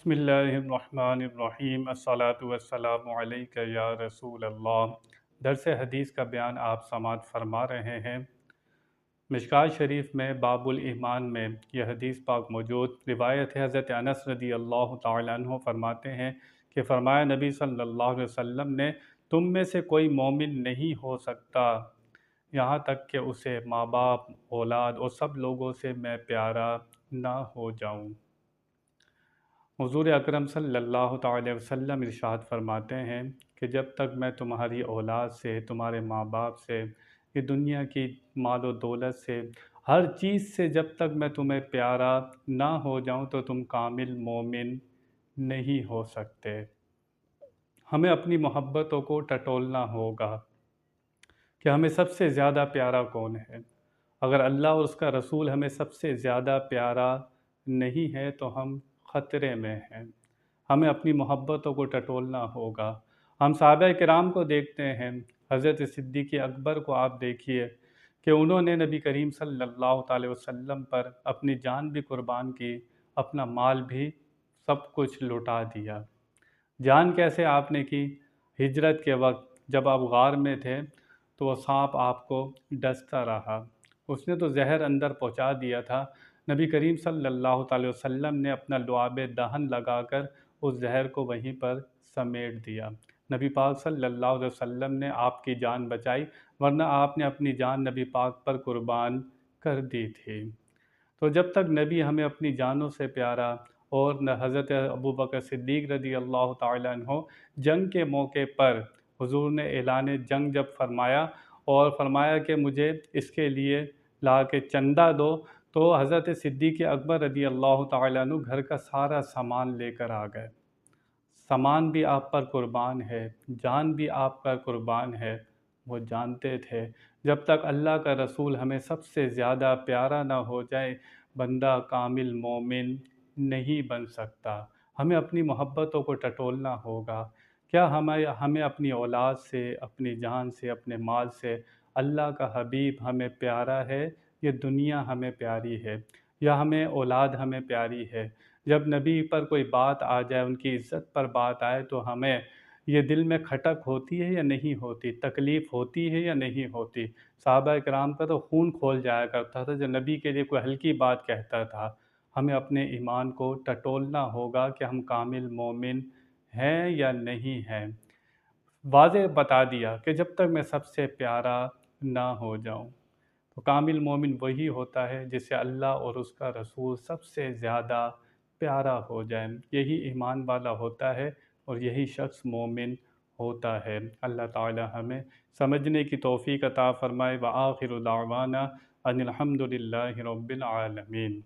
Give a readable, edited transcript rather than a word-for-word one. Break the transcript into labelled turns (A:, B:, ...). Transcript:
A: بسم اللہ الرحمن الرحیم الصلاۃ والسلام علیک یا رسول اللہ۔ درس حدیث کا بیان آپ سماعت فرما رہے ہیں۔ مشکوٰۃ شریف میں باب الایمان میں یہ حدیث پاک موجود روایت ہے۔ حضرت انس رضی اللہ تعالیٰ عنہ فرماتے ہیں کہ فرمایا نبی صلی اللہ علیہ وسلم نے، تم میں سے کوئی مومن نہیں ہو سکتا یہاں تک کہ اسے ماں باپ، اولاد اور سب لوگوں سے میں پیارا نہ ہو جاؤں۔ حضور اکرم صلی اللہ تعالی وسلم ارشاد فرماتے ہیں کہ جب تک میں تمہاری اولاد سے، تمہارے ماں باپ سے، یہ دنیا کی مال و دولت سے، ہر چیز سے جب تک میں تمہیں پیارا نہ ہو جاؤں تو تم کامل مومن نہیں ہو سکتے۔ ہمیں اپنی محبتوں کو ٹٹولنا ہوگا کہ ہمیں سب سے زیادہ پیارا کون ہے۔ اگر اللہ اور اس کا رسول ہمیں سب سے زیادہ پیارا نہیں ہے تو ہم خطرے میں ہیں۔ ہمیں اپنی محبتوں کو ٹٹولنا ہوگا۔ ہم صحابہ کرام کو دیکھتے ہیں، حضرت صدیق اکبر کو آپ دیکھیے کہ انہوں نے نبی کریم صلی اللہ علیہ وسلم پر اپنی جان بھی قربان کی، اپنا مال بھی سب کچھ لٹا دیا۔ جان کیسے آپ نے کی؟ ہجرت کے وقت جب آپ غار میں تھے تو وہ سانپ آپ کو ڈستا رہا، اس نے تو زہر اندر پہنچا دیا تھا۔ نبی کریم صلی اللہ علیہ وسلم نے اپنا لعاب دہن لگا کر اس زہر کو وہیں پر سمیٹ دیا۔ نبی پاک صلی اللہ علیہ وسلم نے آپ کی جان بچائی، ورنہ آپ نے اپنی جان نبی پاک پر قربان کر دی تھی۔ تو جب تک نبی ہمیں اپنی جانوں سے پیارا، اور حضرت ابوبکر صدیق رضی اللہ تعالیٰ عنہ جنگ کے موقع پر حضور نے اعلان جنگ جب فرمایا اور فرمایا کہ مجھے اس کے لیے لا کے چندہ دو، تو حضرت صدیق اکبر رضی اللہ تعالیٰ عنہ گھر کا سارا سامان لے کر آ گئے۔ سامان بھی آپ پر قربان ہے، جان بھی آپ کا قربان ہے۔ وہ جانتے تھے جب تک اللہ کا رسول ہمیں سب سے زیادہ پیارا نہ ہو جائے، بندہ کامل مومن نہیں بن سکتا۔ ہمیں اپنی محبتوں کو ٹٹولنا ہوگا۔ کیا ہمیں اپنی اولاد سے، اپنی جان سے، اپنے مال سے اللہ کا حبیب ہمیں پیارا ہے؟ یہ دنیا ہمیں پیاری ہے یا ہمیں اولاد ہمیں پیاری ہے؟ جب نبی پر کوئی بات آ جائے، ان کی عزت پر بات آئے تو ہمیں یہ دل میں کھٹک ہوتی ہے یا نہیں ہوتی؟ تکلیف ہوتی ہے یا نہیں ہوتی؟ صحابہ کرام کا تو خون کھول جایا کرتا تھا جب نبی کے لیے کوئی ہلکی بات کہتا تھا۔ ہمیں اپنے ایمان کو ٹٹولنا ہوگا کہ ہم کامل مومن ہیں یا نہیں ہیں۔ واضح بتا دیا کہ جب تک میں سب سے پیارا نہ ہو جاؤں۔ تو کامل مومن وہی ہوتا ہے جسے اللہ اور اس کا رسول سب سے زیادہ پیارا ہو جائے۔ یہی ایمان والا ہوتا ہے اور یہی شخص مومن ہوتا ہے۔ اللہ تعالی ہمیں سمجھنے کی توفیق عطا فرمائے۔ وآخر دعوانا ان الحمد للہ رب العالمین۔